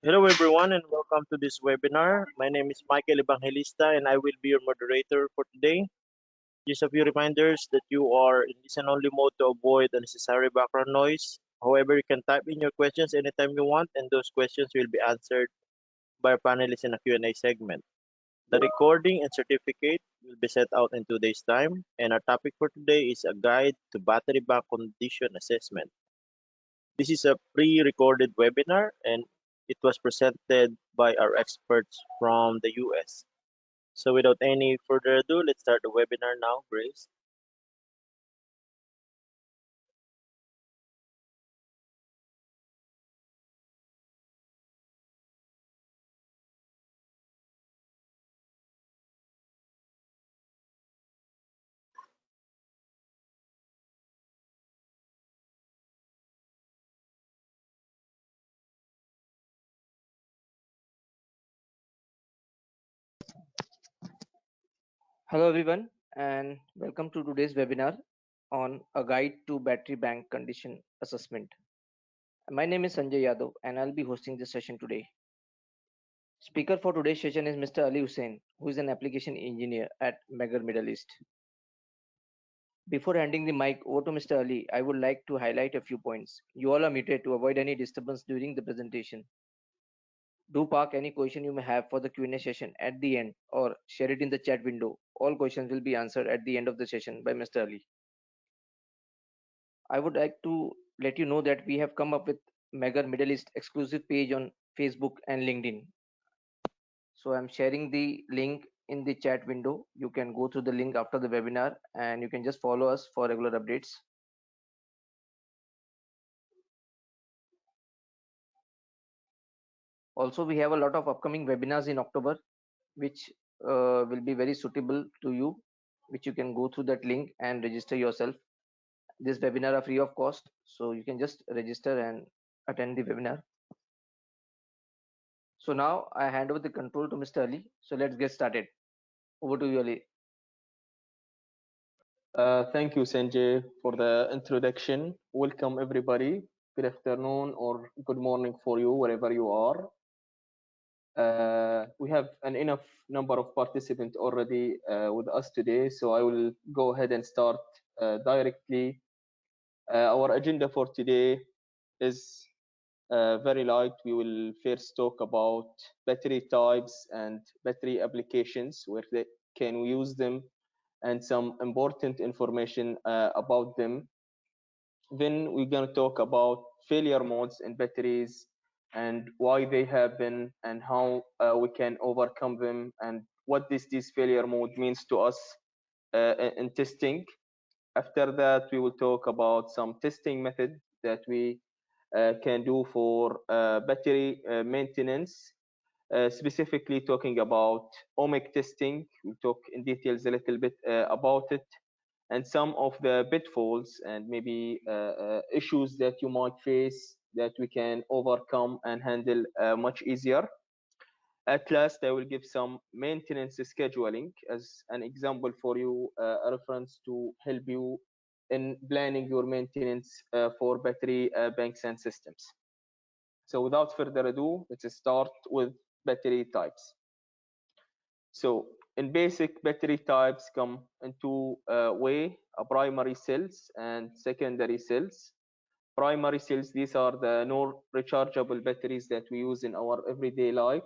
Hello everyone and welcome to this webinar. My name is Michael Evangelista and I will be your moderator for today. Just a few reminders that you are in listen only mode to avoid unnecessary background noise. However, you can type in your questions anytime you want and those questions will be answered by our panelists in a Q&A segment. The recording and certificate will be set out in 2 days time and our topic for today is a guide to battery bank condition assessment. This is a pre-recorded webinar and it was presented by our experts from the US. So without any further ado, let's start the webinar now, Grace. Hello everyone and welcome to today's webinar on a guide to battery bank condition assessment. My name is Sanjay Yadav and I'll be hosting this session today. Speaker for today's session is Mr. Ali Husain, who is an application engineer at MEGGER Middle East. Before handing the mic over to Mr. Ali, I would like to highlight a few points. You all are muted to avoid any disturbance during the presentation. Do park any question you may have for the Q&A session at the end or share it in the chat window. All questions will be answered at the end of the session by Mr. Ali. I would like to let you know that we have come up with MEGGER Middle East exclusive page on Facebook and LinkedIn. So I'm sharing the link in the chat window. You can go through the link after the webinar and you can just follow us for regular updates. Also, we have a lot of upcoming webinars in October, which will be very suitable to you, which you can go through that link and register yourself. This webinar are free of cost, so you can just register and attend the webinar. So now I hand over the control to Mr. Ali. So let's get started. Over to you, Ali. Thank you, Sanjay, for the introduction. Welcome, everybody. Good afternoon or good morning for you, wherever you are. We have an enough number of participants already with us today, so I will go ahead and start directly. Our agenda for today is very light. We will first talk about battery types and battery applications, where they can we use them, and some important information about them. Then we're going to talk about failure modes in batteries and why they happen and how we can overcome them and what this failure mode means to us in testing. After that, we will talk about some testing methods that we can do for battery maintenance, specifically talking about ohmic testing. We'll talk in details a little bit about it and some of the pitfalls and maybe issues that you might face that we can overcome and handle much easier. At last, I will give some maintenance scheduling as an example for you, a reference to help you in planning your maintenance for battery banks and systems. So without further ado, let's start with battery types. So in basic, battery types come in two way, primary cells and secondary cells. Primary cells, these are the non-rechargeable batteries that we use in our everyday life.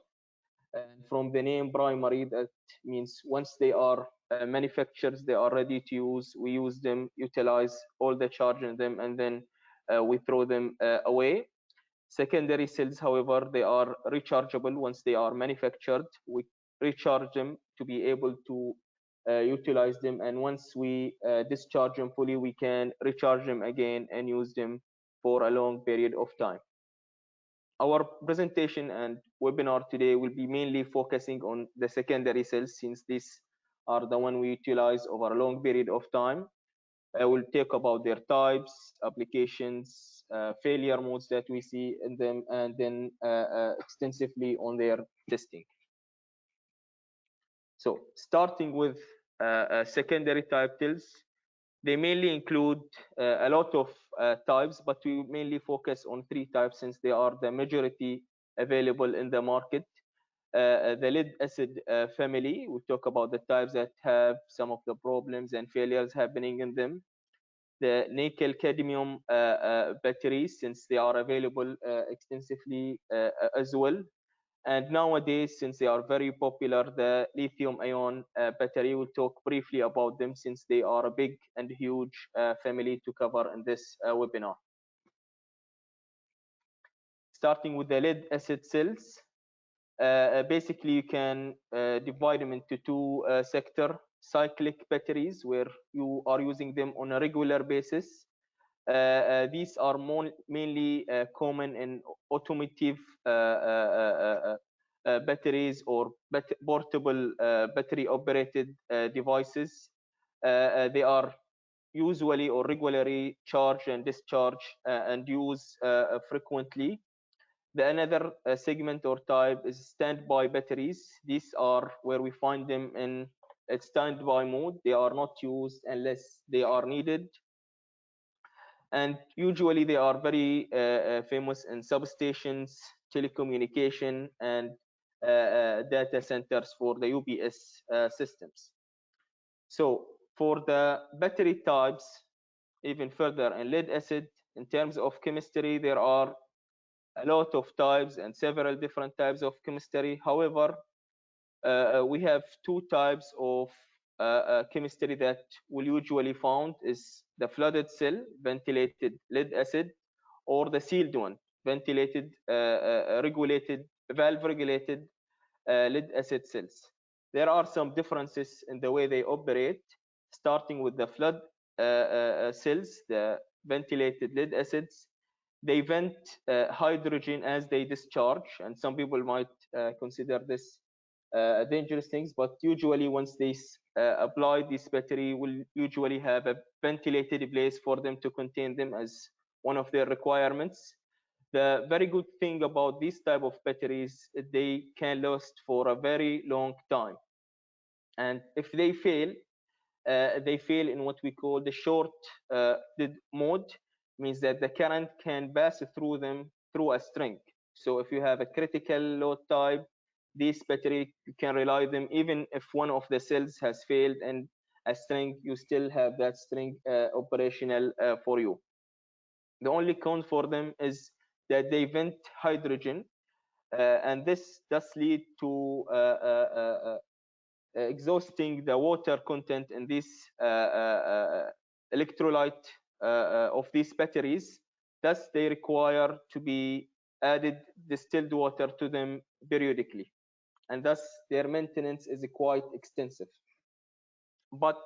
And from the name primary, that means once they are manufactured, they are ready to use, we use them, utilize all the charge in them, and then we throw them away. Secondary cells, however, they are rechargeable once they are manufactured. We recharge them to be able to utilize them, and once we discharge them fully, we can recharge them again and use them for a long period of time. Our presentation and webinar today will be mainly focusing on the secondary cells, since these are the one we utilize over a long period of time. I will talk about their types, applications, failure modes that we see in them, and then extensively on their testing. So starting with secondary type cells, They mainly include a lot of types, but we mainly focus on 3 types since they are the majority available in the market. The lead acid family, we talk about the types that have some of the problems and failures happening in them. The nickel cadmium batteries, since they are available extensively as well. And nowadays, since they are very popular, the lithium ion battery, we'll talk briefly about them since they are a big and huge family to cover in this webinar. Starting with the lead acid cells, basically you can divide them into 2 sector: cyclic batteries, where you are using them on a regular basis. These are mainly common in automotive batteries or portable battery operated devices. They are usually or regularly charged and discharged and used frequently. The another segment or type is standby batteries. These are where we find them in a standby mode. They are not used unless they are needed. And usually they are very famous in substations, telecommunication, and data centers for the UPS systems. So for the battery types, even further in lead acid, in terms of chemistry, there are a lot of types and several different types of chemistry. However, we have 2 types of chemistry that will usually found is the flooded cell, ventilated lead acid, or the sealed one, ventilated, regulated, valve regulated lead acid cells. There are some differences in the way they operate, starting with the flood cells, the ventilated lead acids. They vent hydrogen as they discharge, and some people might consider this dangerous things, but usually once they apply this battery, will usually have a ventilated place for them to contain them as one of their requirements. The very good thing about this type of batteries, they can last for a very long time. And if they fail in what we call the short mode, means that the current can pass through them through a string. So if you have a critical load type, this battery, you can rely them even if one of the cells has failed and a string, you still have that string operational for you. The only con for them is that they vent hydrogen, and this does lead to exhausting the water content in this electrolyte of these batteries. Thus, they require to be added distilled water to them periodically, and thus their maintenance is quite extensive. But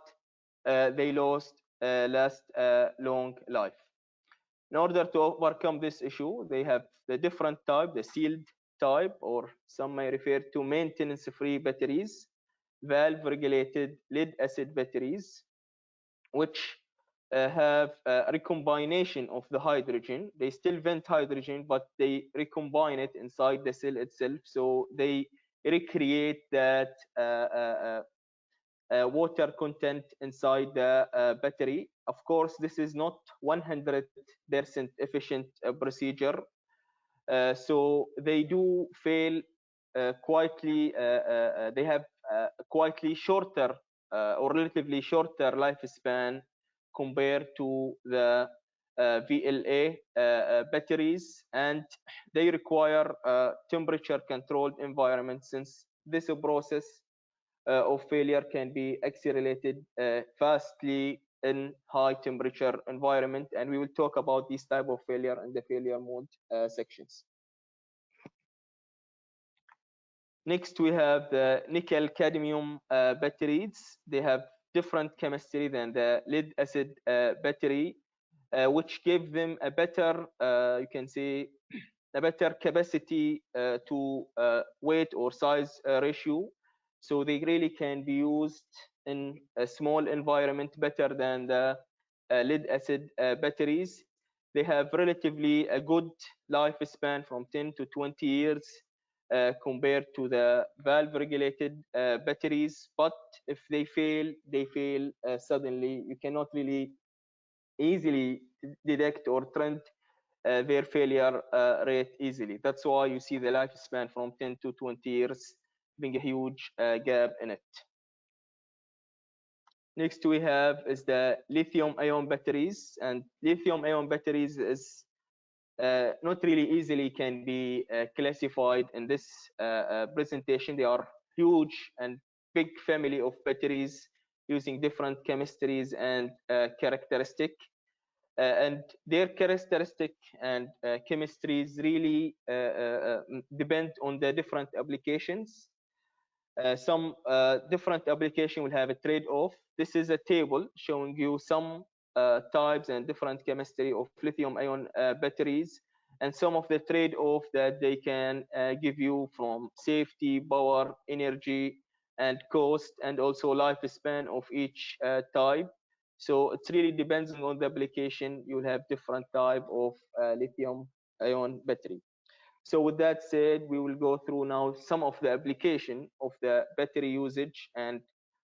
they last a long life. In order to overcome this issue, they have the different type, the sealed type, or some may refer to maintenance-free batteries, valve-regulated lead acid batteries, which have a recombination of the hydrogen. They still vent hydrogen, but they recombine it inside the cell itself. So they recreate that water content inside the battery. Of course, this is not 100% efficient procedure. So they do fail quietly. They have quietly shorter or relatively shorter lifespan compared to the VLA batteries, and they require temperature controlled environment, since this process of failure can be accelerated fastly in high temperature environment, and we will talk about this type of failure in the failure mode sections. Next, we have the nickel cadmium batteries. They have different chemistry than the lead acid battery, which give them a better, you can say, a better capacity to weight or size ratio. So they really can be used in a small environment better than the lead acid batteries. They have relatively a good lifespan from 10 to 20 years. compared to the valve regulated batteries. But if they fail suddenly. You cannot really easily detect or trend their failure rate easily. That's why you see the lifespan from 10 to 20 years being a huge gap in it. Next we have is the lithium ion batteries, and lithium ion batteries is not really easily can be classified in this presentation. They are huge and big family of batteries using different chemistries and characteristic. And their characteristic and chemistries really depend on the different applications. Some different application will have a trade-off. This is a table showing you some types and different chemistry of lithium ion batteries, and some of the trade-off that they can give you from safety, power, energy, and cost, and also lifespan of each type. So it's really depends on the application. You will have different type of lithium ion battery. So with that said, we will go through now some of the application of the battery usage and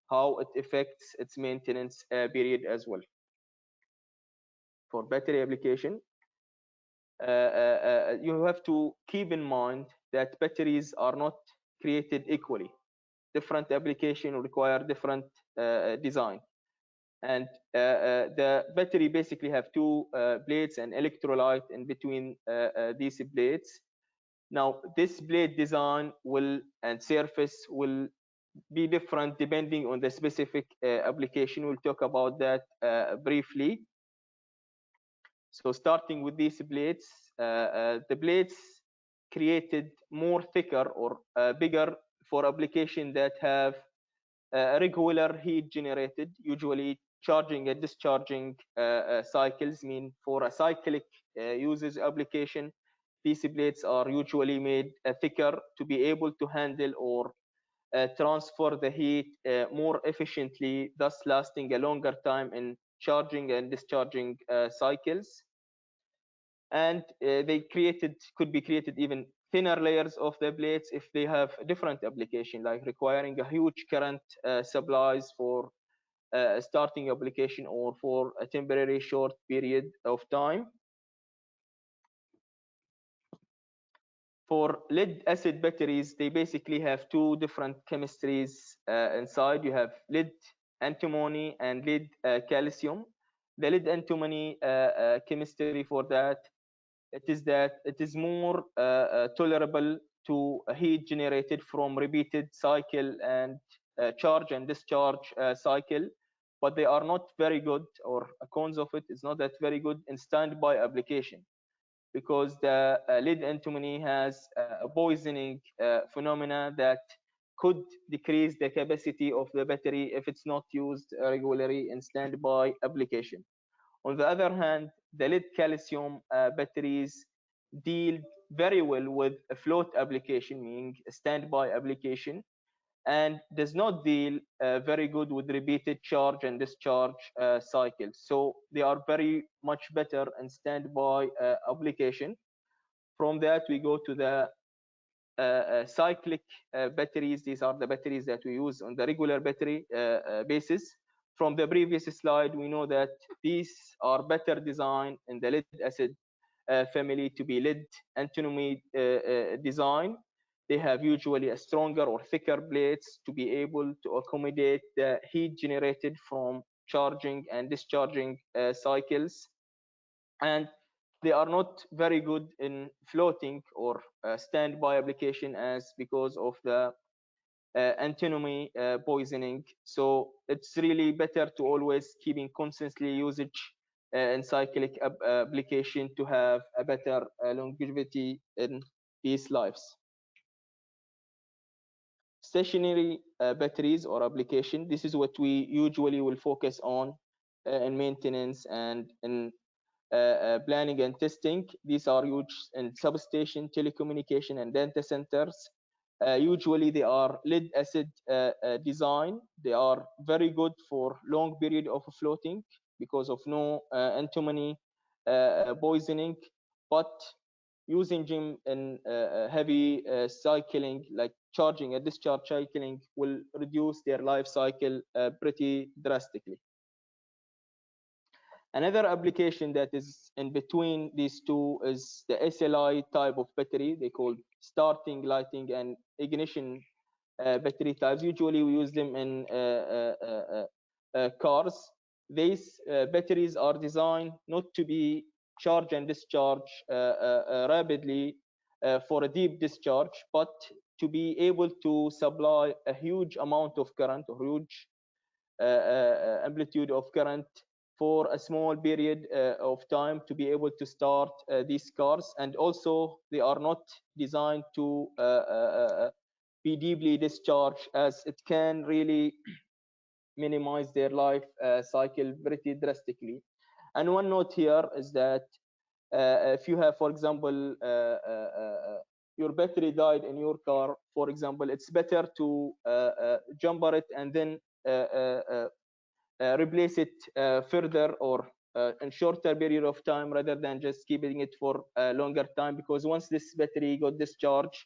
how it affects its maintenance period as well. For battery application, you have to keep in mind that batteries are not created equally. Different application require different design. And the battery basically have two blades and electrolyte in between these blades. Now, this blade design will and surface will be different depending on the specific application. We'll talk about that briefly. So starting with these blades, the blades created more thicker or bigger for application that have regular heat generated, usually charging and discharging cycles. Mean for a cyclic uses application, these blades are usually made thicker to be able to handle or transfer the heat more efficiently, thus lasting a longer time in charging and discharging cycles. And they could be created even thinner layers of the blades if they have different application, like requiring a huge current supplies for starting application or for a temporary short period of time. For lead acid batteries, they basically have two different chemistries inside. You have lead antimony and lead calcium. The lead antimony chemistry for that, it is more tolerable to heat generated from repeated cycle and charge and discharge cycle, but they are not very good, or cons of it is not that very good in standby application, because the lead antimony has a poisoning phenomena that could decrease the capacity of the battery if it's not used regularly in standby application. On the other hand, the lead calcium batteries deal very well with a float application, meaning a standby application, and does not deal very good with repeated charge and discharge cycles. So they are very much better in standby application. From that, we go to the cyclic batteries. These are the batteries that we use on the regular battery basis. From the previous slide, we know that these are better designed in the lead acid family to be lead antimony design. They have usually a stronger or thicker blades to be able to accommodate the heat generated from charging and discharging cycles. And they are not very good in floating or standby application, as because of the antimony poisoning. So it's really better to always keeping constantly usage in cyclic application to have a better longevity in these lives. Stationary batteries or application, this is what we usually will focus on in maintenance and in planning and testing. These are used in substation, telecommunication, and data centers. Usually they are lead acid design. They are very good for long period of floating because of no antimony poisoning, but using them in heavy cycling, like charging and discharge cycling, will reduce their life cycle pretty drastically. Another application that is in between these two is the SLI type of battery. They call starting, lighting, and ignition battery types. Usually we use them in cars. These batteries are designed not to be charged and discharged rapidly for a deep discharge, but to be able to supply a huge amount of current, or huge amplitude of current for a small period of time to be able to start these cars. And also they are not designed to be deeply discharged, as it can really minimize their life cycle pretty drastically. And one note here is that if you have, for example, your battery died in your car, for example, it's better to jumper it and then replace it further, or in shorter period of time, rather than just keeping it for a longer time, because once this battery got discharged,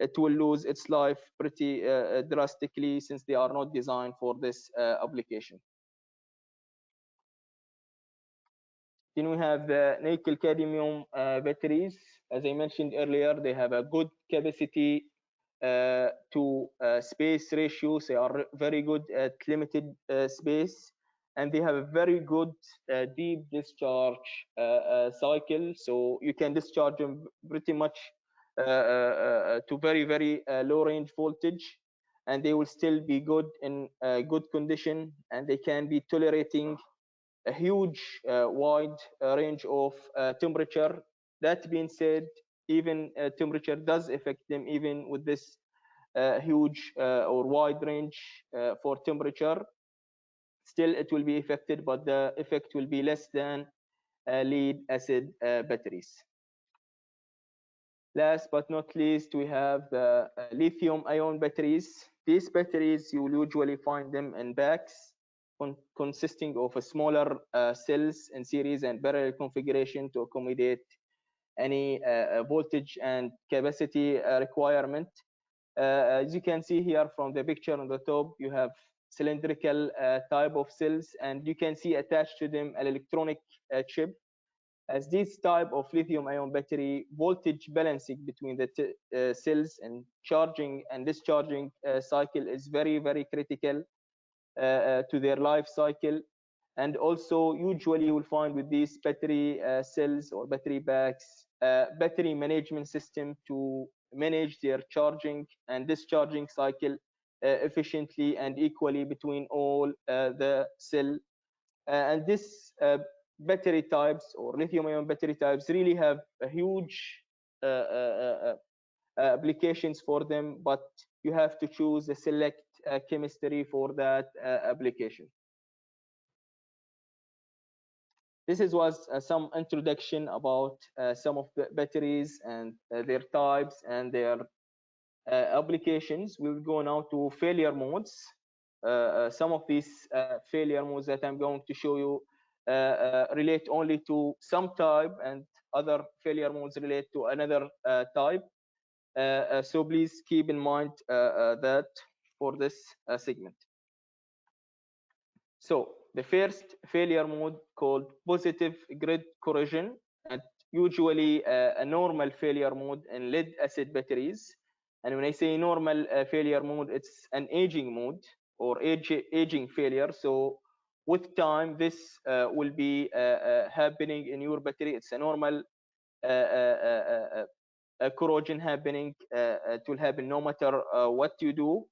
it will lose its life pretty drastically, since they are not designed for this application. Then we have the nickel cadmium batteries. As I mentioned earlier, they have a good capacity to space ratios. They are very good at limited space, and they have a very good deep discharge cycle. So you can discharge them pretty much to very low range voltage, and they will still be good in good condition, and they can be tolerating a huge wide range of temperature. That being said, even temperature does affect them, even with this huge or wide range for temperature. Still, it will be affected, but the effect will be less than lead acid batteries. Last but not least, we have the lithium-ion batteries. These batteries, you will usually find them in packs consisting of a smaller cells in series and parallel configuration to accommodate any voltage and capacity requirement. As you can see here from the picture on the top, you have cylindrical type of cells, and you can see attached to them an electronic chip. As this type of lithium-ion battery, voltage balancing between the cells and charging and discharging cycle is very critical to their life cycle. And also, usually you will find with these battery cells or battery packs, battery management system to manage their charging and discharging cycle efficiently and equally between all the cell. And this battery types, or lithium-ion battery types, really have a huge applications for them, but you have to choose a select chemistry for that application. This was some introduction about some of the batteries and their types and their applications. We will go now to failure modes. Some of these failure modes that I'm going to show you relate only to some type, and other failure modes relate to another type. So please keep in mind that for this segment. So the first failure mode, called positive grid corrosion, and usually a normal failure mode in lead acid batteries. And when I say normal failure mode, it's an aging mode, or aging failure. So with time, this will be happening in your battery. It's a normal corrosion happening. It will happen no matter what you do.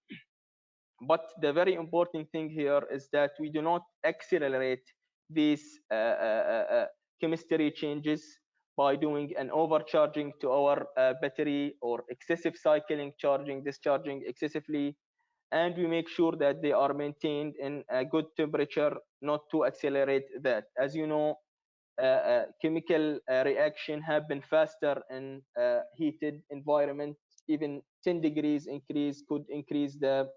But the very important thing here is that we do not accelerate these chemistry changes by doing an overcharging to our battery, or excessive cycling, charging, discharging excessively. And we make sure that they are maintained in a good temperature, not to accelerate that. As you know, chemical reaction happen faster in heated environment. Even 10 degrees increase could increase the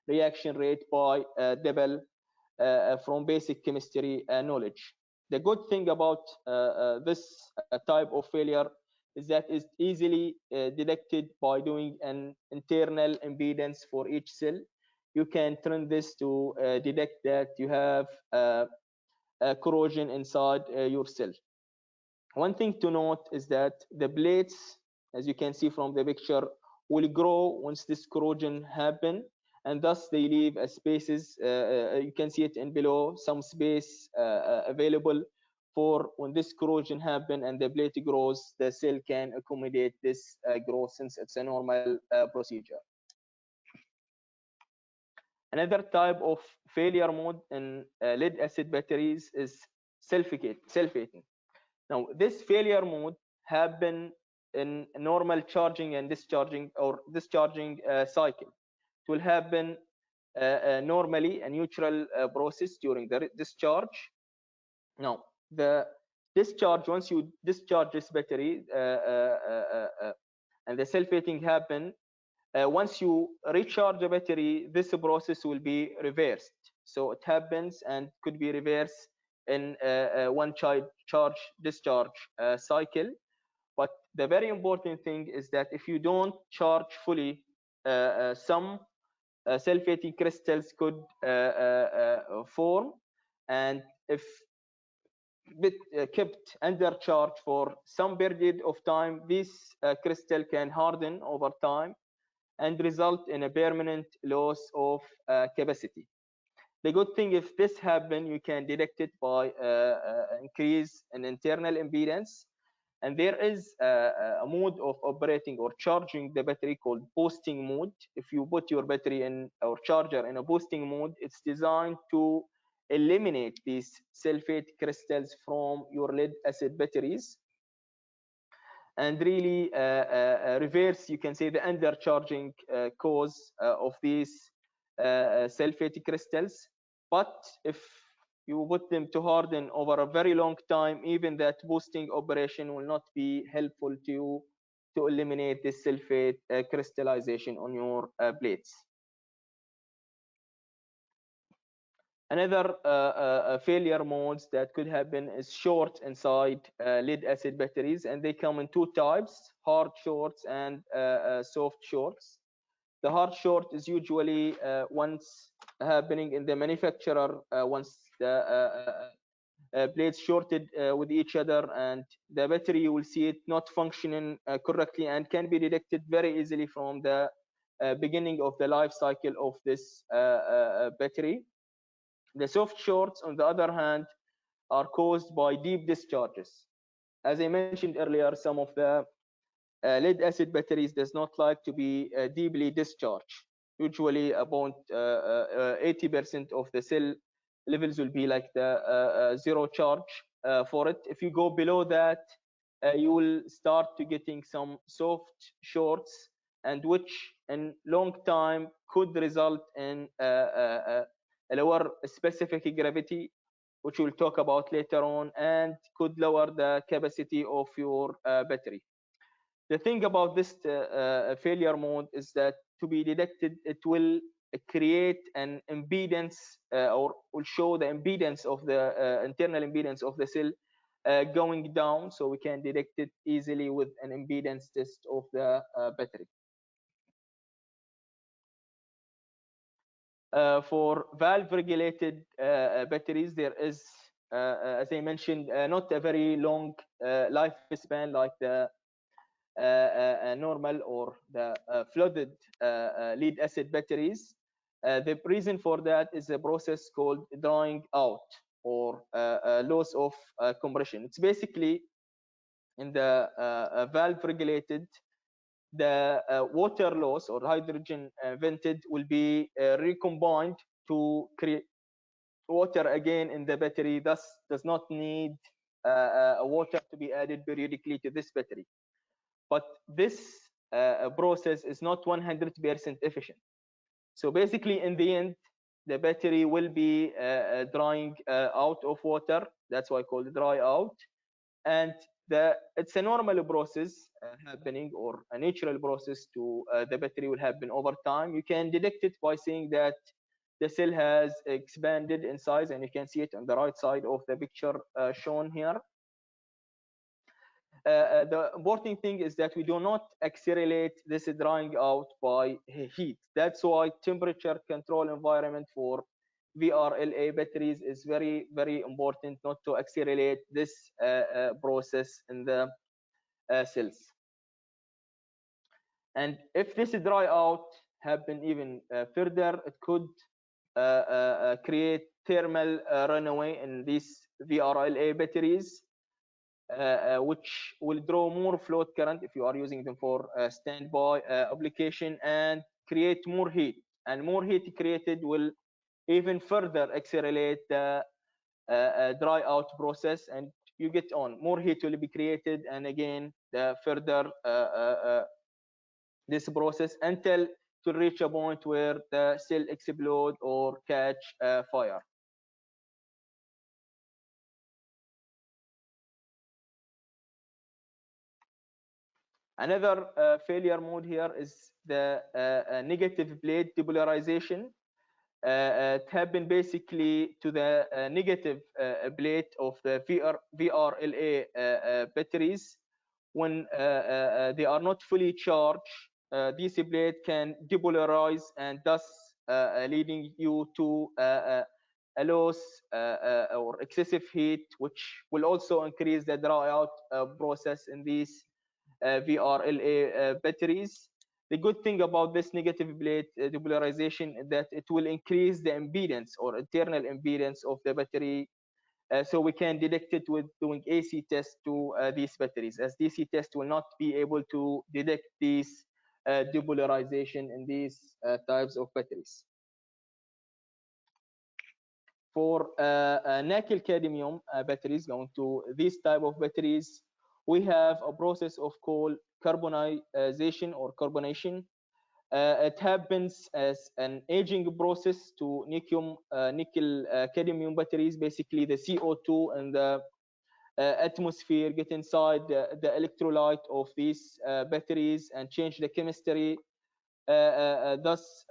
reaction rate by double from basic chemistry knowledge. The good thing about this type of failure is that it's easily detected by doing an internal impedance for each cell. You can turn this to detect that you have corrosion inside your cell. One thing to note is that the plates, as you can see from the picture, will grow once this corrosion happen, and thus they leave a spaces. You can see it in below, some space available for when this corrosion happen and the plate grows, the cell can accommodate this growth since it's a normal procedure. Another type of failure mode in lead acid batteries is self-heating. Now, this failure mode happen in normal charging and discharging or discharging cycle. It will happen normally a neutral process during the discharge. Now, the discharge, once you discharge this battery and the self-heating happen, once you recharge the battery, this process will be reversed. So it happens and could be reversed in one charge discharge cycle. But the very important thing is that if you don't charge fully, some self-heating crystals could form, and if kept under charge for some period of time, this crystal can harden over time and result in a permanent loss of capacity. The good thing, if this happen, you can detect it by increase in internal impedance. And there is a mode of operating or charging the battery called boosting mode. If you put your battery in or charger in a boosting mode, it's designed to eliminate these sulfate crystals from your lead acid batteries and really reverse, you can say, the undercharging cause of these sulfate crystals. But if you put them to harden over a very long time, even that boosting operation will not be helpful to you to eliminate this sulfate crystallization on your plates. Another failure modes that could happen is short inside lead acid batteries, and they come in two types: hard shorts and soft shorts. The hard short is usually once happening in the manufacturer, once the plates shorted with each other, and the battery, you will see it not functioning correctly and can be detected very easily from the beginning of the life cycle of this battery. The soft shorts, on the other hand, are caused by deep discharges. As I mentioned earlier, some of the lead acid batteries does not like to be deeply discharged. Usually about 80% of the cell levels will be like the zero charge for it. If you go below that, you will start to getting some soft shorts, and which in long time could result in a lower specific gravity, which we'll talk about later on, and could lower the capacity of your battery. The thing about this failure mode is that to be detected, it will create an impedance or will show the impedance of the internal impedance of the cell going down, so we can detect it easily with an impedance test of the battery. For valve regulated batteries, there is, as I mentioned, not a very long lifespan like the normal or the flooded lead acid batteries. The reason for that is a process called drying out or loss of compression. It's basically in the valve regulated, the water loss or hydrogen vented will be recombined to create water again in the battery, thus does not need water to be added periodically to this battery. But this process is not 100% efficient. So basically, in the end, the battery will be drying out of water. That's why I call it dry out. And it's a normal process happening, or a natural process to the battery will happen over time. You can detect it by seeing that the cell has expanded in size, and you can see it on the right side of the picture shown here. the important thing is that we do not accelerate this drying out by heat. That's why temperature control environment for VRLA batteries is very, very important, not to accelerate this process in the cells. And if this dry out happen even further, it could create thermal runaway in these VRLA batteries, which will draw more float current if you are using them for standby application, and create more heat. And more heat created will even further accelerate the dry out process, and you get on more heat will be created, and again the further this process until to reach a point where the cell explode or catch fire. Another failure mode here is the negative plate depolarization. It happened basically to the negative plate of the VRLA batteries. When they are not fully charged, this plate can depolarize, and thus leading you to a loss or excessive heat, which will also increase the dry out process in these VRLA batteries. The good thing about this negative plate depolarization is that it will increase the impedance or internal impedance of the battery, so we can detect it with doing AC test to these batteries, as DC test will not be able to detect these depolarization in these types of batteries. For nickel cadmium batteries, going to this type of batteries, we have a process of called carbonization or carbonation. It happens as an aging process to nickel cadmium batteries. Basically, the CO2 and the atmosphere get inside the electrolyte of these batteries and change the chemistry, thus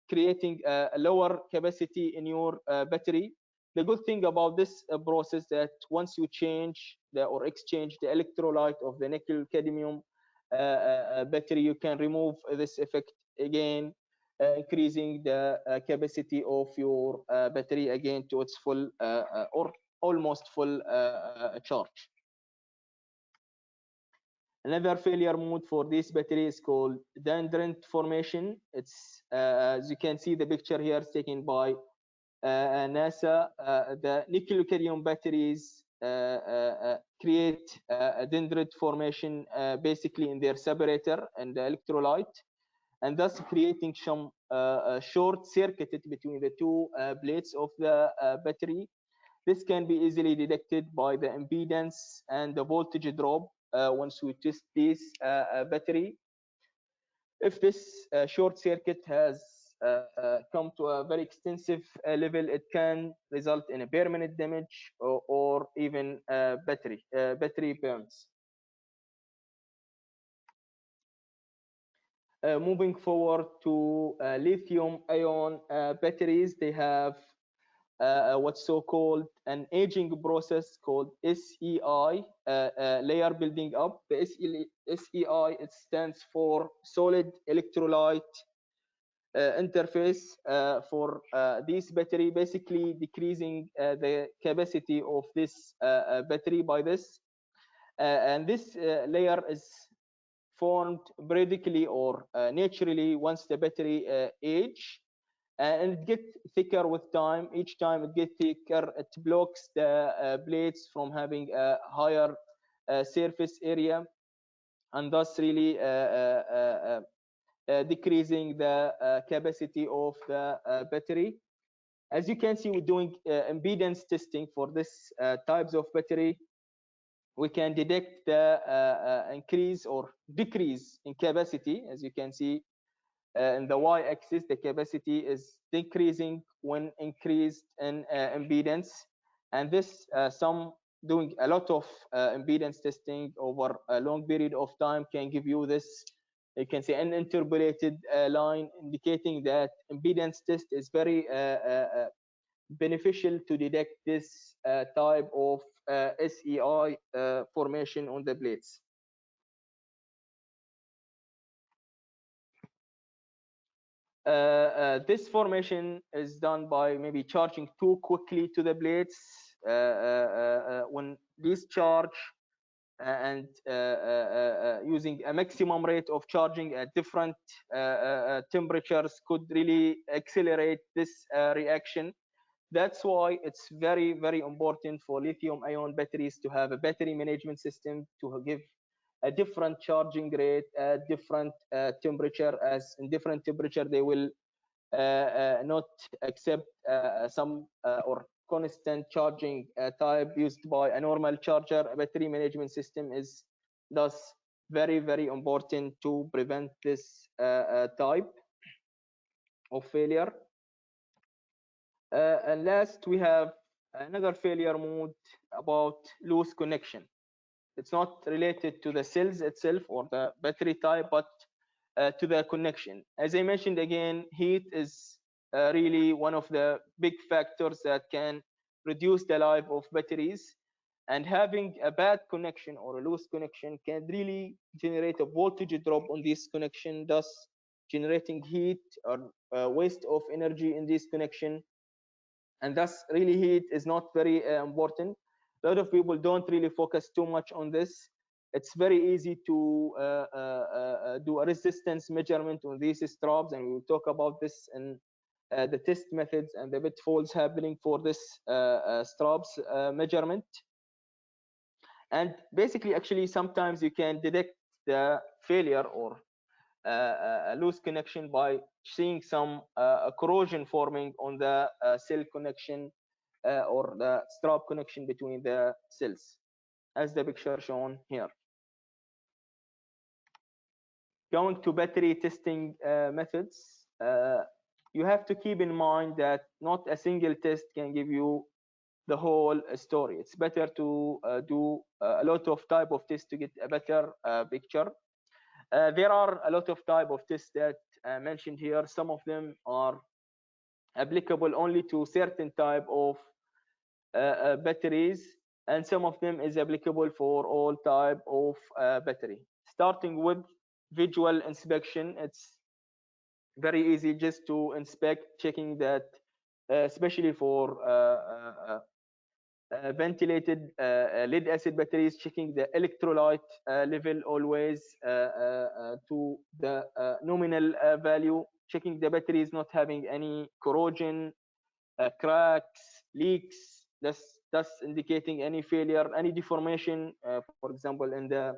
creating a lower capacity in your battery. The good thing about this process that once you change or exchange the electrolyte of the nickel cadmium battery, you can remove this effect again, increasing the capacity of your battery again to its full or almost full charge. Another failure mode for this battery is called dendrite formation. It's as you can see, the picture here is taken by NASA. The nickel cadmium batteries create a dendrite formation basically in their separator and the electrolyte, and thus creating some short circuit between the two plates of the battery. This can be easily detected by the impedance and the voltage drop once we test this battery. If this short circuit has come to a very extensive level, it can result in a permanent damage or even battery burns. Moving forward to lithium ion batteries, they have what's so-called an aging process called SEI, layer building up. The SEI, it stands for solid electrolyte interface for this battery, basically decreasing the capacity of this battery by this. And this layer is formed periodically or naturally once the battery age, and it gets thicker with time. Each time it gets thicker, it blocks the blades from having a higher surface area, and thus really decreasing the capacity of the battery. As you can see, we're doing impedance testing for this types of battery. We can detect the increase or decrease in capacity. As you can see, in the y-axis, the capacity is decreasing when increased in impedance, and this some doing a lot of impedance testing over a long period of time can give you this, you can see an interpolated line indicating that impedance test is very beneficial to detect this type of SEI formation on the blades. This formation is done by maybe charging too quickly to the blades. When these charge and using a maximum rate of charging at different temperatures could really accelerate this reaction. That's why it's very, very important for lithium-ion batteries to have a battery management system to give a different charging rate at different temperature. As in different temperature, they will not accept some or constant charging type used by a normal charger. A battery management system is thus very, very important to prevent this type of failure. And last, we have another failure mode about loose connection. It's not related to the cells itself or the battery type, but to the connection. As I mentioned again, heat is really one of the big factors that can reduce the life of batteries. And having a bad connection or a loose connection can really generate a voltage drop on this connection, thus generating heat or waste of energy in this connection. And thus really heat is not very important. A lot of people don't really focus too much on this. It's very easy to do a resistance measurement on these straps, and we will talk about this in the test methods and the pitfalls happening for this straps measurement. And basically, actually, sometimes you can detect the failure or a loose connection by seeing some corrosion forming on the cell connection or the strap connection between the cells, as the picture shown here. Going to battery testing methods, you have to keep in mind that not a single test can give you the whole story. It's better to do a lot of type of tests to get a better picture. There are a lot of type of tests that mentioned here. Some of them are applicable only to certain type of batteries, and some of them is applicable for all type of battery. Starting with visual inspection, it's very easy just to inspect, checking that, especially for ventilated lead acid batteries, checking the electrolyte level always to the nominal value, checking the battery is not having any corrosion, cracks, leaks, thus indicating any failure, any deformation. For example, in the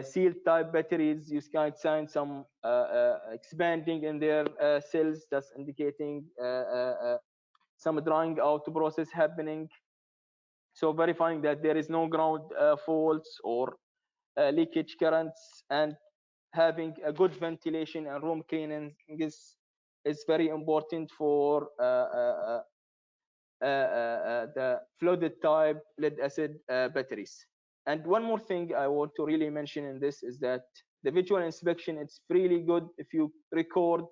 sealed type batteries, you can find some expanding in their cells, thus indicating some drying out process happening. So verifying that there is no ground faults or leakage currents, and having a good ventilation and room cleaning is very important for the flooded type lead acid batteries. And one more thing I want to really mention in this is that the visual inspection, it's really good if you record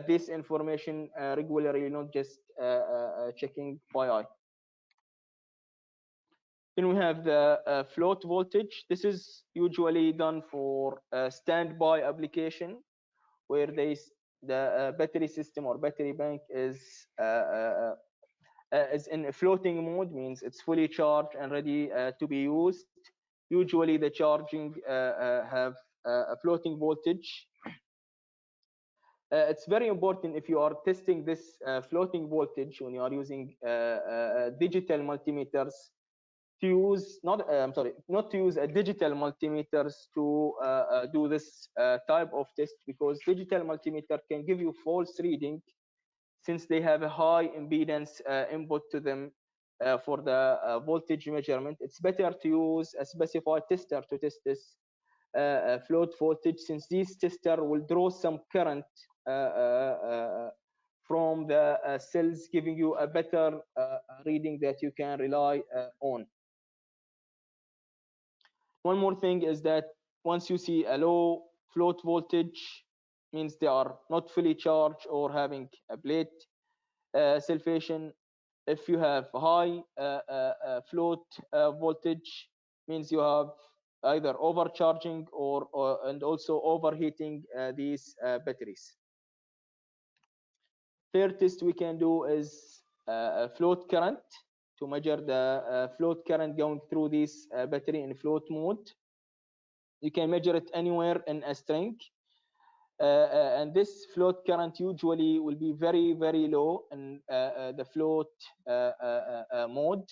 this information regularly, not just checking by eye. Then we have the float voltage. This is usually done for standby application, where the battery system or battery bank is in a floating mode, means it's fully charged and ready to be used. Usually the charging have a floating voltage. It's very important if you are testing this floating voltage when you are using digital multimeters to use not to use a digital multimeters to do this type of test, because digital multimeter can give you false reading since they have a high impedance input to them for the voltage measurement. It's better to use a specified tester to test this float voltage, since this tester will draw some current from the cells, giving you a better reading that you can rely on. One more thing is that once you see a low float voltage, means they are not fully charged or having a plate Sulfation. If you have high float voltage, means you have either overcharging or and also overheating these batteries. Third test we can do is float current to measure the float current going through this battery in float mode. You can measure it anywhere in a string. And this float current usually will be very, very low in the float mode.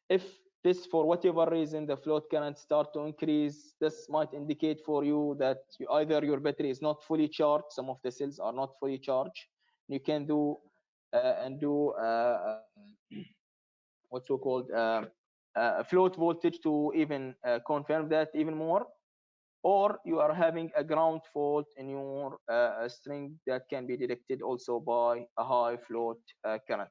If this, for whatever reason, the float current start to increase, this might indicate for you that either your battery is not fully charged, some of the cells are not fully charged. You can do what's so called float voltage to even confirm that even more, or you are having a ground fault in your string that can be detected also by a high float current.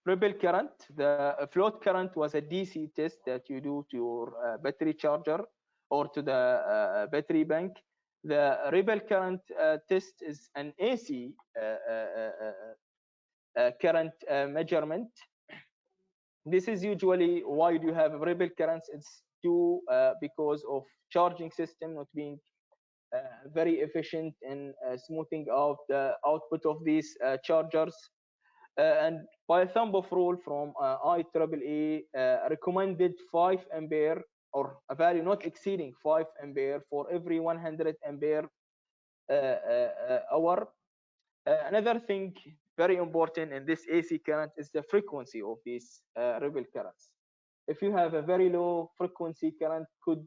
Rebel current, the float current was a DC test that you do to your battery charger or to the battery bank. The rebel current test is an AC current measurement. This is usually why do you have rebel currents. It's due because of charging system not being very efficient in smoothing out the output of these chargers. And by a thumb of rule from IEEE, recommended 5 ampere or a value not exceeding 5 ampere for every 100 ampere hour. Another thing very important in this AC current is the frequency of these rebel currents. If you have a very low frequency current, could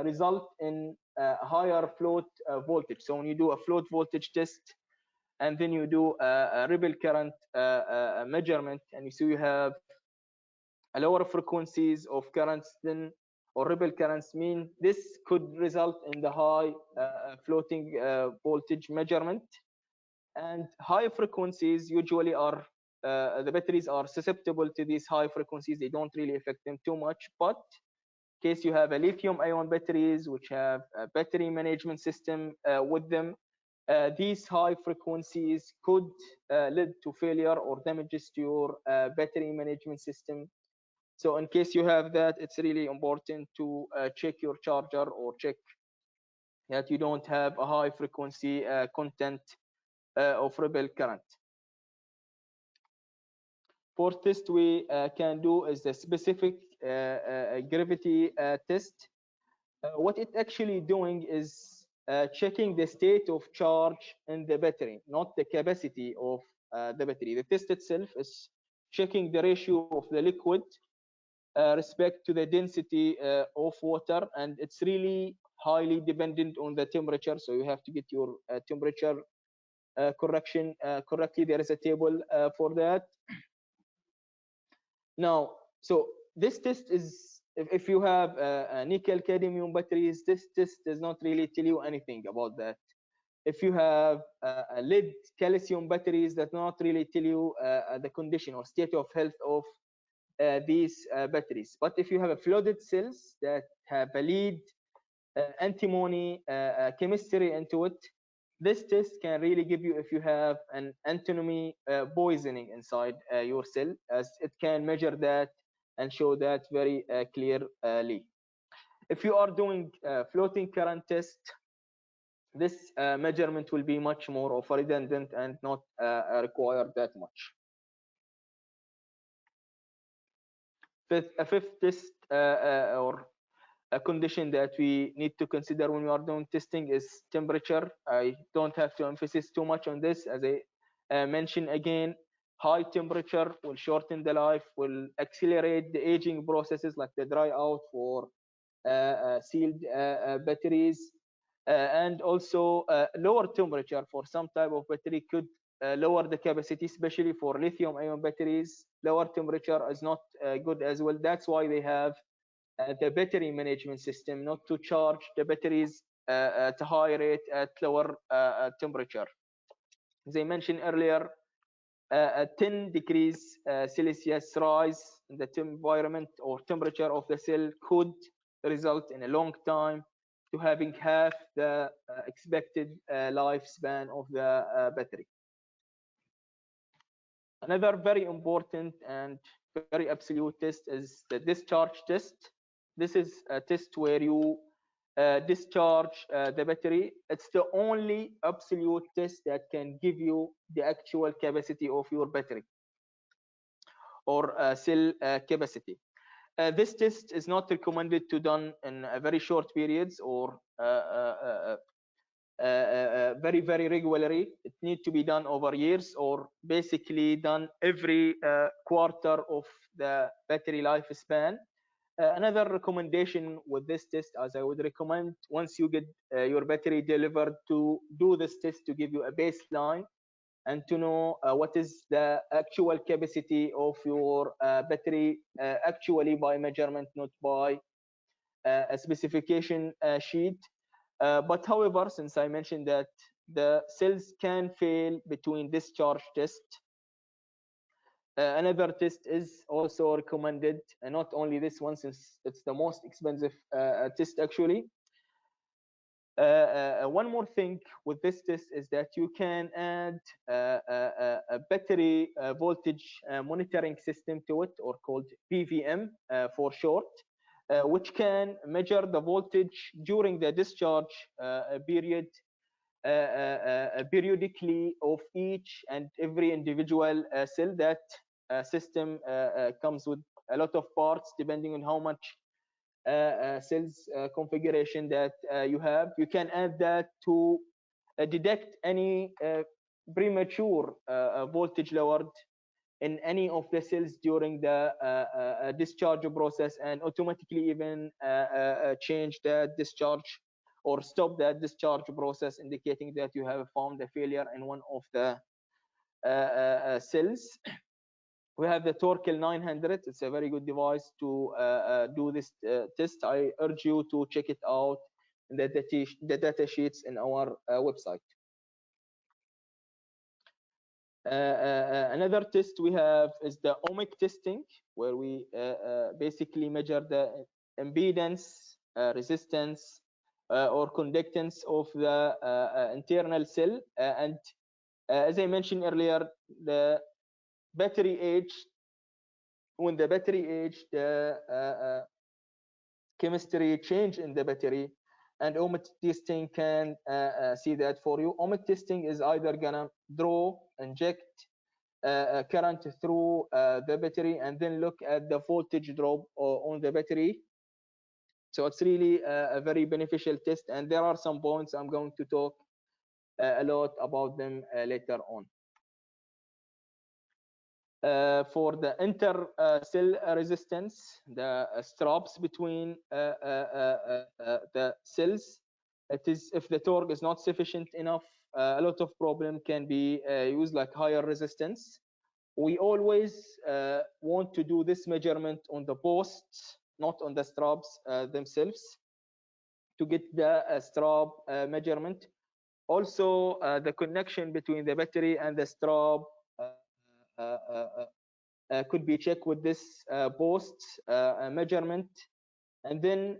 result in higher float voltage. So when you do a float voltage test and then you do a rebel current measurement, and you see you have a lower frequencies of currents than or rebel currents, mean this could result in the high floating voltage measurement. And high frequencies usually are the batteries are susceptible to these high frequencies. They don't really affect them too much, but in case you have a lithium ion batteries which have a battery management system with them, these high frequencies could lead to failure or damages to your battery management system. So in case you have that, it's really important to check your charger or check that you don't have a high frequency content of rebel current. Fourth test we can do is the specific gravity test. What it's actually doing is checking the state of charge in the battery, not the capacity of the battery. The test itself is checking the ratio of the liquid respect to the density of water, and it's really highly dependent on the temperature. So you have to get your temperature correction correctly. There is a table for that. Now, so this test is, if you have a nickel cadmium batteries, this test does not really tell you anything about that. If you have a lead calcium batteries, that not really tell you the condition or state of health of these batteries. But if you have a flooded cells that have a lead antimony chemistry into it, this test can really give you if you have an antimony poisoning inside your cell, as it can measure that and show that very clearly. If you are doing floating current test, this measurement will be much more of redundant and not require that much. A fifth test or a condition that we need to consider when we are doing testing is temperature. I don't have to emphasize too much on this, as I mentioned again. High temperature will shorten the life, will accelerate the aging processes like the dry out for sealed batteries, and also lower temperature for some type of battery could lower the capacity, especially for lithium ion batteries. Lower temperature is not good as well. That's why they have the battery management system, not to charge the batteries at a high rate at lower temperature. As I mentioned earlier, a 10 degrees Celsius rise in the environment or temperature of the cell could result in a long time to having half the expected lifespan of the battery. Another very important and very absolute test is the discharge test. This is a test where you discharge the battery. It's the only absolute test that can give you the actual capacity of your battery or cell capacity. This test is not recommended to done in very short periods or very regularly. It needs to be done over years or basically done every quarter of the battery lifespan. Another recommendation with this test, as I would recommend once you get your battery delivered, to do this test to give you a baseline and to know what is the actual capacity of your battery actually by measurement, not by a specification sheet. But however, since I mentioned that the cells can fail between discharge test, another test is also recommended, and not only this one, since it's the most expensive test actually. One more thing with this test is that you can add a battery voltage monitoring system to it, or called PVM for short, which can measure the voltage during the discharge period periodically of each and every individual cell. That system comes with a lot of parts depending on how much cells configuration that you have. You can add that to detect any premature voltage lowered in any of the cells during the discharge process, and automatically even change the discharge or stop that discharge process, indicating that you have found a failure in one of the cells. We have the Torkel 900. It's a very good device to do this test. I urge you to check it out in the data sheets in our website. Another test we have is the ohmic testing, where we basically measure the impedance, resistance, or conductance of the internal cell. And as I mentioned earlier, the battery age, when the battery age, the chemistry change in the battery, and ohmic testing can see that for you. Ohmic testing is either gonna inject current through the battery and then look at the voltage drop on the battery. So it's really a very beneficial test, and there are some points I'm going to talk a lot about them later on. For the inter cell resistance, the straps between the cells, it is, if the torque is not sufficient enough, a lot of problem can be used, like higher resistance. We always want to do this measurement on the posts, not on the straps themselves, to get the strap measurement. Also, the connection between the battery and the strap could be checked with this posts measurement. And then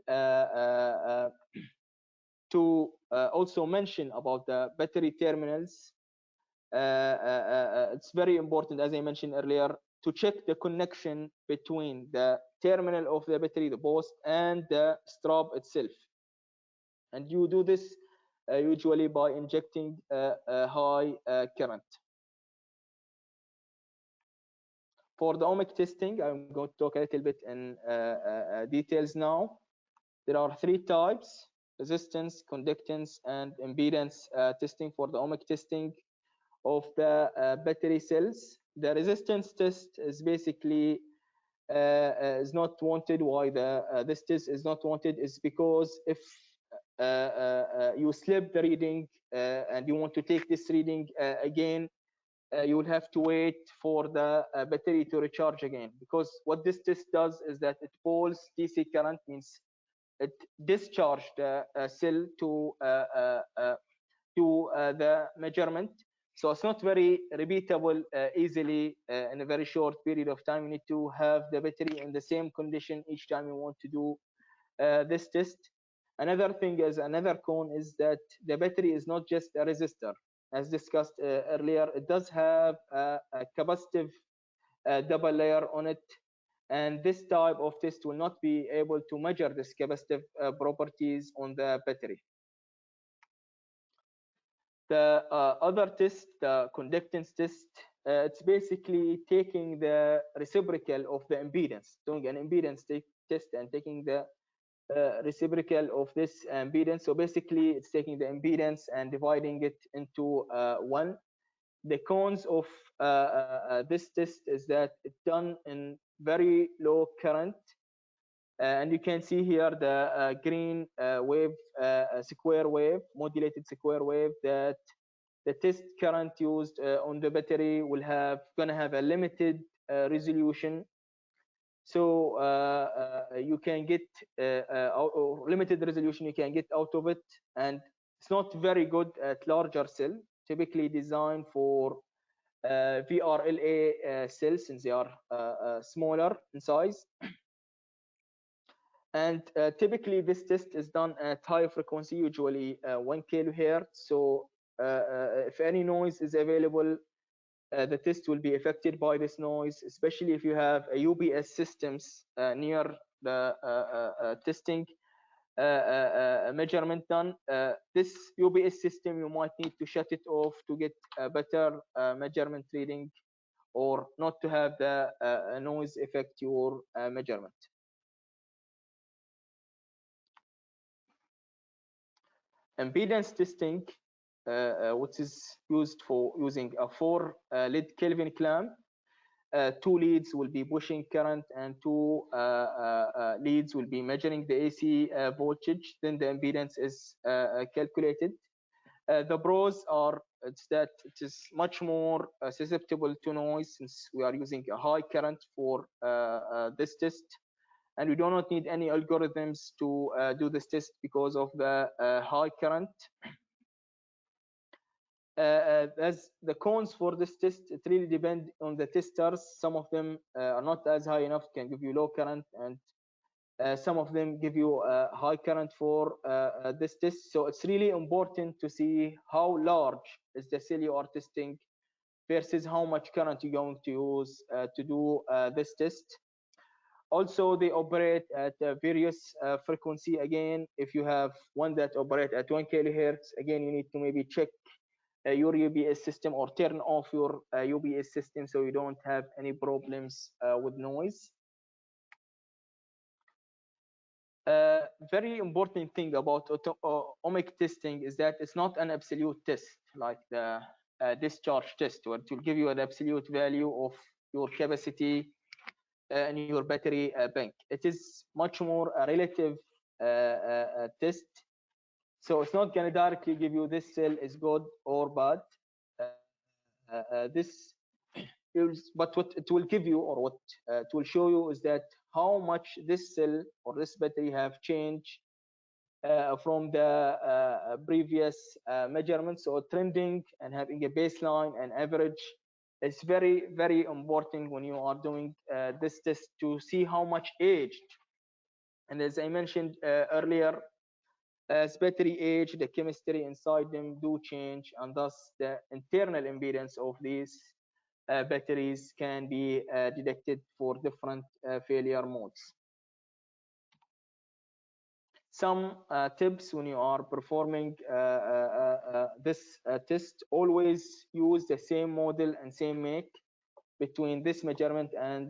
to also mention about the battery terminals, it's very important, as I mentioned earlier, to check the connection between the terminal of the battery, the post, and the strap itself. And you do this usually by injecting a high current. For the ohmic testing, I'm going to talk a little bit in details now. There are three types: resistance, conductance, and impedance testing for the ohmic testing of the battery cells. The resistance test is basically is not wanted. Why this test is not wanted is because if you slip the reading and you want to take this reading again, you will have to wait for the battery to recharge again, because what this test does is that it pulls DC current, means it discharges the cell to the measurement. So it's not very repeatable easily in a very short period of time. You need to have the battery in the same condition each time you want to do this test. Another thing is another con is that the battery is not just a resistor. As discussed earlier, it does have a capacitive double layer on it, and this type of test will not be able to measure this capacitive properties on the battery. The other test, the conductance test, it's basically taking the reciprocal of the impedance, doing an impedance test and taking the reciprocal of this impedance. So basically, it's taking the impedance and dividing it into one. The cons of this test is that it's done in very low current, and you can see here the green wave, square wave, modulated square wave, that the test current used on the battery will have gonna have a limited resolution. So you can get limited resolution you can get out of it, and it's not very good at larger cell, typically designed for VRLA cells since they are smaller in size. And typically this test is done at high frequency, usually 1 kilohertz. So if any noise is available, the test will be affected by this noise, especially if you have a UBS systems near the testing measurement done. This UBS system, you might need to shut it off to get a better measurement reading, or not to have the noise affect your measurement. Impedance testing, which is used for using a 4 lead Kelvin clamp. 2 leads will be pushing current, and 2 leads will be measuring the AC voltage. Then the impedance is calculated. The pros are that it is much more susceptible to noise, since we are using a high current for this test, and we do not need any algorithms to do this test because of the high current. As the cons for this test, it really depends on the testers. Some of them are not as high enough, can give you low current, and some of them give you high current for this test. So it's really important to see how large is the cell you are testing versus how much current you're going to use to do this test. Also, they operate at various frequency. Again, if you have one that operate at 1 kilohertz, again, you need to maybe check your UBS system, or turn off your UBS system so you don't have any problems with noise. Very important thing about ohmic testing is that it's not an absolute test like the discharge test, where it will give you an absolute value of your capacity in your battery bank. It is much more a relative test. So it's not going to directly give you this cell is good or bad. This is, but what it will give you, or what it will show you, is that how much this cell or this battery have changed from the previous measurements. So trending and having a baseline and average is very, very important when you are doing this test, to see how much aged. And as I mentioned earlier, as battery age, the chemistry inside them do change, and thus the internal impedance of these batteries can be detected for different failure modes. Some tips when you are performing this test: always use the same model and same make between this measurement and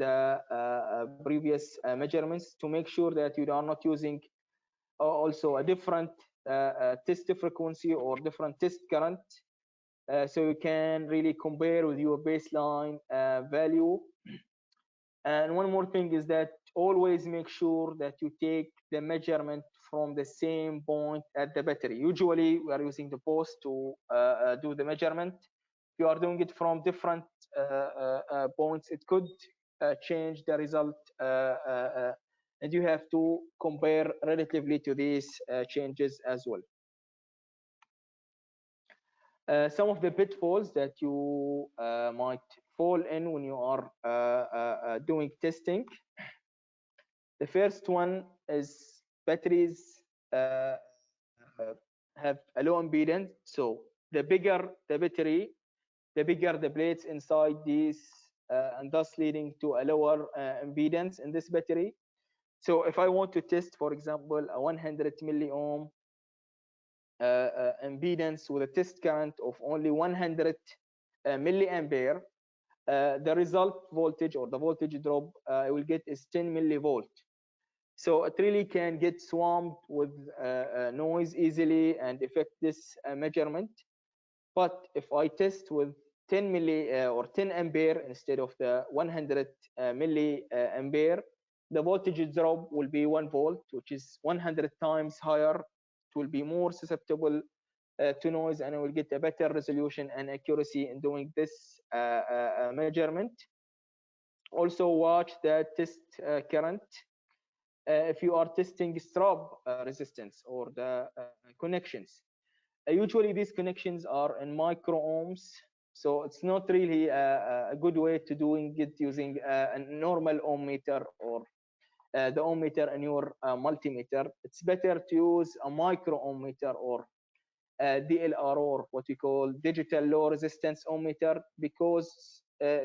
previous measurements, to make sure that you are not using also a different test frequency or different test current, so you can really compare with your baseline value. And one more thing is that always make sure that you take the measurement from the same point at the battery. Usually we are using the post to do the measurement. If you are doing it from different points, it could change the result, and you have to compare relatively to these changes as well. Some of the pitfalls that you might fall in when you are doing testing. The first one is batteries uh, have a low impedance. So the bigger the battery, the bigger the plates inside these, and thus leading to a lower impedance in this battery. So if I want to test, for example, a 100 milliohm impedance with a test current of only 100 milliampere, the result voltage or the voltage drop I will get is 10 millivolt. So it really can get swamped with noise easily and affect this measurement. But if I test with 10 milli or 10 ampere instead of the 100 milliampere, the voltage drop will be 1 volt, which is 100 times higher. It will be more susceptible to noise, and I will get a better resolution and accuracy in doing this measurement. Also watch the test current. If you are testing strub resistance or the connections, usually these connections are in micro ohms, so it's not really a good way to doing it using a normal ohm meter or the ohm meter in your multimeter. It's better to use a micro ohm meter or DLR, or what we call digital low resistance ohm meter, because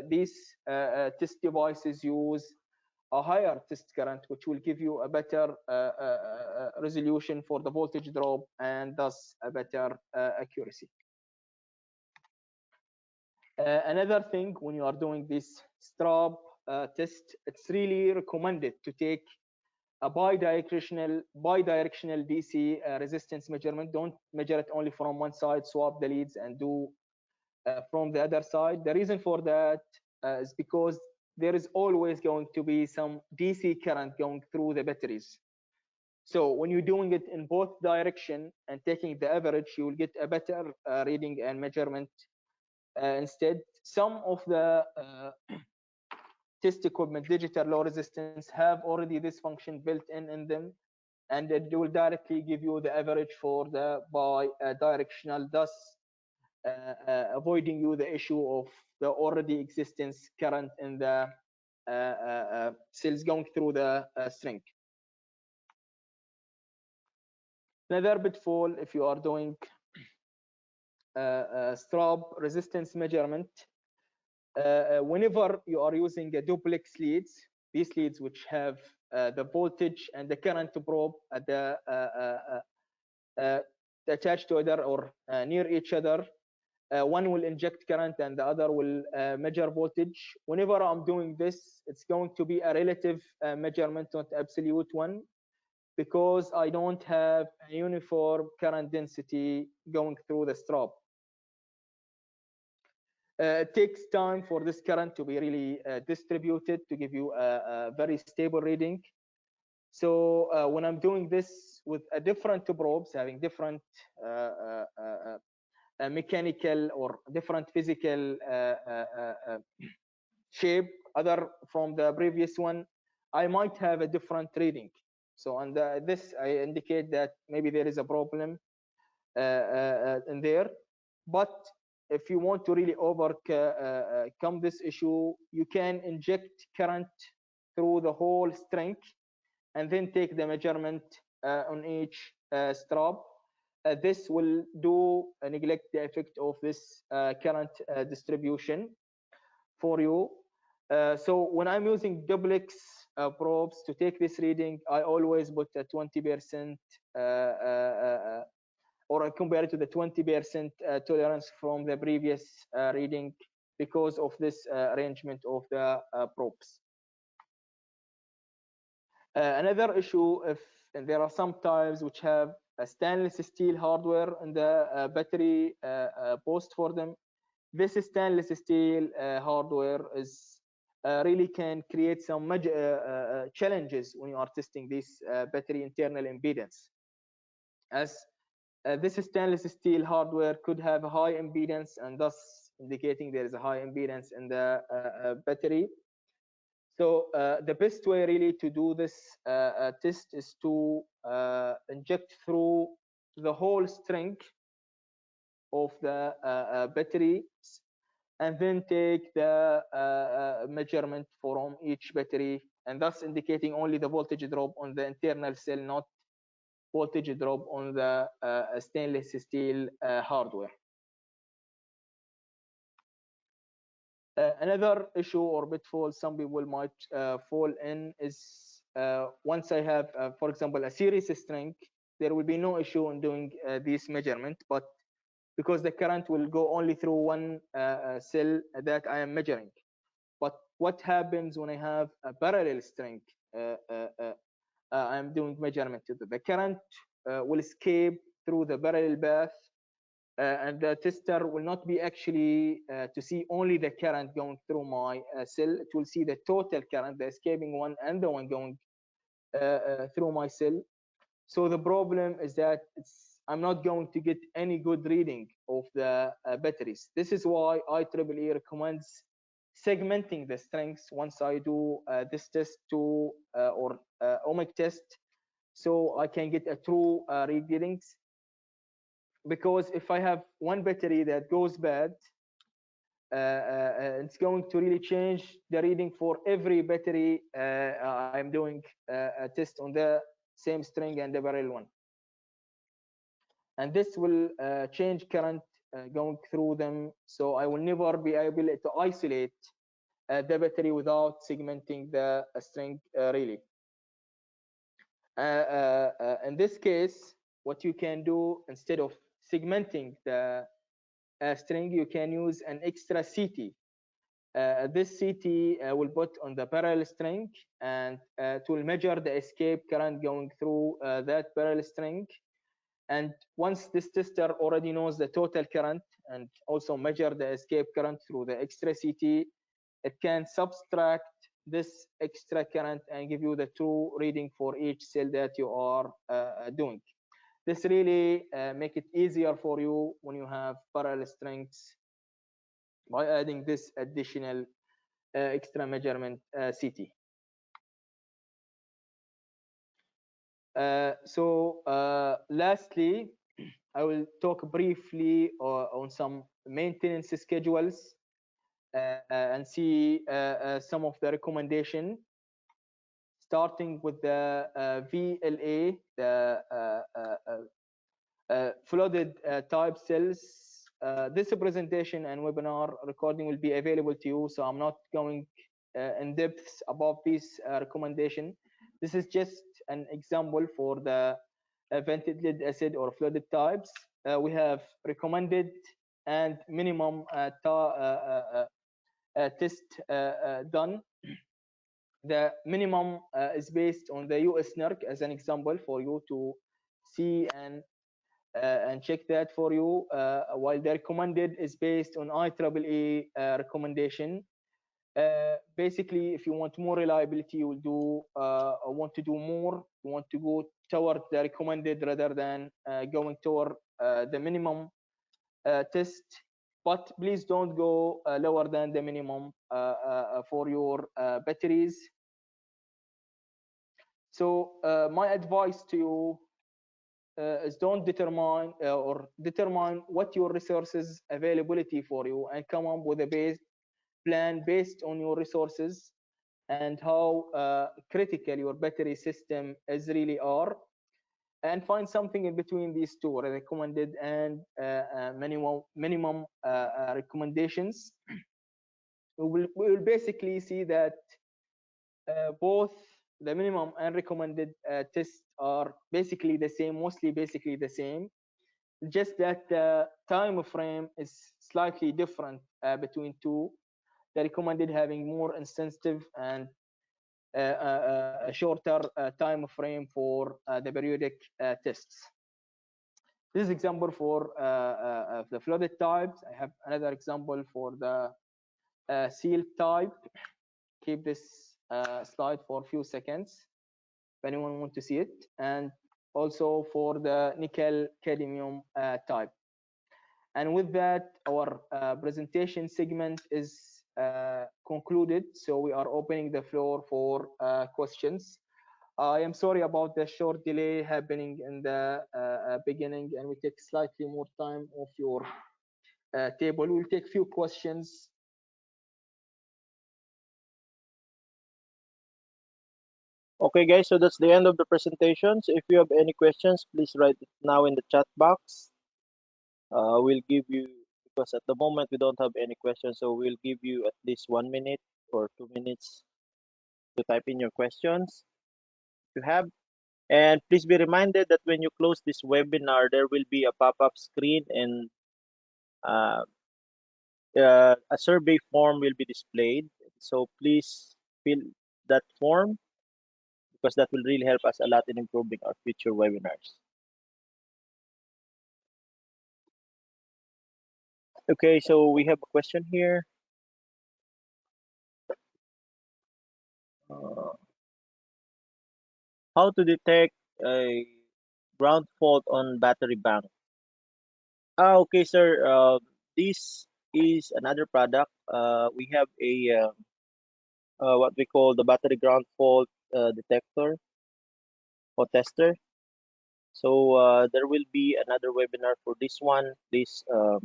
these test devices use a higher test current, which will give you a better resolution for the voltage drop and thus a better accuracy. Another thing, when you are doing this strab test, it's really recommended to take a bidirectional DC resistance measurement. Don't measure it only from one side, swap the leads and do from the other side. The reason for that is because there is always going to be some DC current going through the batteries. So when you're doing it in both direction and taking the average, you will get a better reading and measurement. Instead, some of the test equipment, digital low resistance, have already this function built in them, and it will directly give you the average for the bi-directional, thus avoiding you the issue of the already existence current in the cells going through the string. Another pitfall, if you are doing strab resistance measurement, whenever you are using a duplex leads, these leads which have the voltage and the current probe at the attached to other or near each other, one will inject current and the other will measure voltage. Whenever I'm doing this, it's going to be a relative measurement, not absolute one, because I don't have a uniform current density going through the strap. It takes time for this current to be really distributed to give you a very stable reading. So when I'm doing this with a different probes, having different mechanical or different physical shape other from the previous one, I might have a different reading. So on this, I indicate that maybe there is a problem in there. But if you want to really overcome this issue, you can inject current through the whole string and then take the measurement on each strap. This will do neglect the effect of this current distribution for you. So when I'm using duplex probes to take this reading, I always put a 20% or compare it to the 20% tolerance from the previous reading because of this arrangement of the probes. Another issue, if there are some tiles which have a stainless steel hardware in the battery post for them, this stainless steel hardware is really can create some major challenges when you are testing this battery internal impedance, as this stainless steel hardware could have a high impedance and thus indicating there is a high impedance in the battery. So the best way really to do this test is to inject through the whole string of the battery and then take the measurement from each battery, and thus indicating only the voltage drop on the internal cell, not voltage drop on the stainless steel hardware. Another issue or pitfall some people might fall in is once I have, for example, a series string, there will be no issue in doing this measurement, but because the current will go only through one cell that I am measuring. But what happens when I have a parallel string I'm doing measurement to? The current will escape through the parallel path, and the tester will not be actually to see only the current going through my cell. It will see the total current, the escaping one and the one going through my cell. So the problem is that I'm not going to get any good reading of the batteries. This is why IEEE recommends segmenting the strings once I do this test to or ohmic test, so I can get a true readings. Because if I have one battery that goes bad, it's going to really change the reading for every battery I'm doing a test on the same string and the parallel one. And this will change current going through them, so I will never be able to isolate the battery without segmenting the string really. In this case, what you can do, instead of segmenting the string, you can use an extra CT. This CT will put on the parallel string, and it will measure the escape current going through that parallel string. And once this tester already knows the total current and also measure the escape current through the extra CT, it can subtract this extra current and give you the true reading for each cell that you are doing. This really make it easier for you when you have parallel strings by adding this additional extra measurement CT. Lastly, I will talk briefly on some maintenance schedules and see some of the recommendation, starting with the VLA, the flooded type cells. This presentation and webinar recording will be available to you, so I'm not going in depth about this recommendation. This is just an example for the vented lead acid or flooded types. We have recommended and minimum test done. The minimum is based on the US NERC as an example for you to see and check that for you, while the recommended is based on IEEE recommendation. Basically, if you want more reliability, you will do want to do more. You want to go toward the recommended rather than going toward the minimum test. But please don't go lower than the minimum for your batteries. So my advice to you is don't determine or determine what your resources availability for you, and come up with a base plan based on your resources and how critical your battery system is really are, and find something in between these two, recommended and minimum recommendations. We will basically see that both the minimum and recommended tests are basically the same, mostly basically the same, just that the time frame is slightly different between two. The recommended having more insensitive and a shorter time frame for the periodic tests. This is example for the flooded types. I have another example for the sealed type. Keep this slide for a few seconds if anyone wants to see it, and also for the nickel cadmium type. And with that, our presentation segment is concluded, so we are opening the floor for questions. I am sorry about the short delay happening in the beginning, and we take slightly more time of your table. We'll take few questions. Okay, guys, so that's the end of the presentation. So if you have any questions, please write it now in the chat box. We'll give you, because at the moment we don't have any questions, so we'll give you at least 1 minute or 2 minutes to type in your questions if you have. And please be reminded that when you close this webinar, there will be a pop-up screen, and uh, a survey form will be displayed. So please fill that form, because that will really help us a lot in improving our future webinars. Okay, so we have a question here. Uh, how to detect a ground fault on battery bank? Okay, sir. This is another product. We have a what we call the battery ground fault detector or tester. So there will be another webinar for this one. Please uh,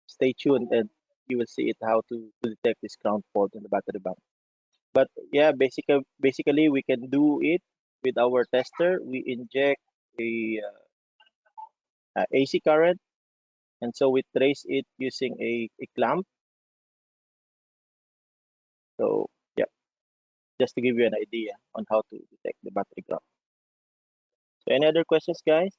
stay tuned, and you will see it how to detect this ground fault in the battery bank. But yeah, basically we can do it with our tester. We inject a AC current, and so we trace it using a clamp. So yeah, just to give you an idea on how to detect the battery ground. So any other questions, guys?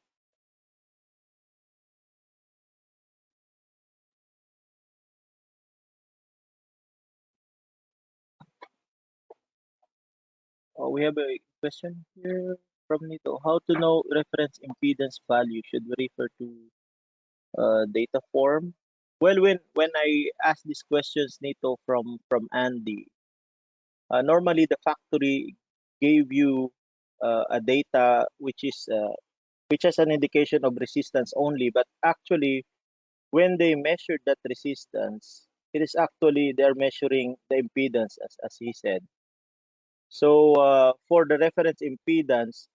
We have a question here from Nito. How to know reference impedance value? Should we refer to data form? Well, when I ask these questions, Nito, from Andy, normally the factory gave you a data which has an indication of resistance only, but actually when they measured that resistance, it is actually they're measuring the impedance, as he said. So for the reference impedance,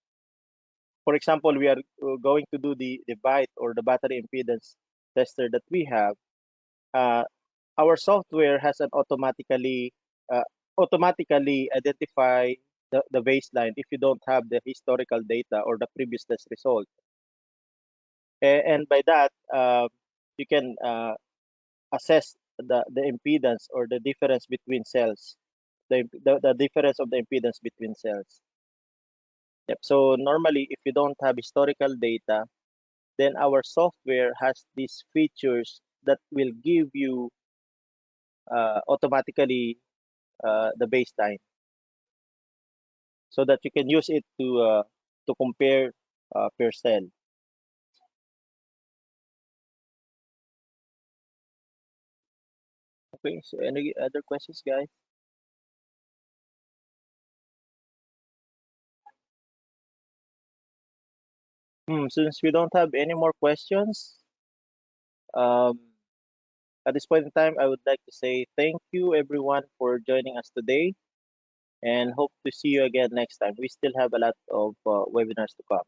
for example, we are going to do the byte or the battery impedance tester that we have. Uh, our software has an automatically identify the baseline if you don't have the historical data or the previous test result. And by that, you can assess the impedance or the difference between cells, the difference of the impedance between cells. Yep. So normally, if you don't have historical data, then our software has these features that will give you automatically the baseline, so that you can use it to compare per cell. Okay. So any other questions, guys? Since we don't have any more questions, um, at this point in time, I would like to say thank you everyone for joining us today, and hope to see you again next time. We still have a lot of webinars to come.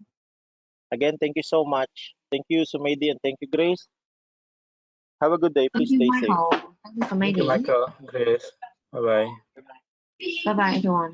Again, thank you so much. Thank you, Sumedi, and thank you, Grace. Have a good day. Thank Please you, stay safe. Michael. Thank you, Thank you, Samedi. Michael. Grace. Bye bye. Bye bye, everyone.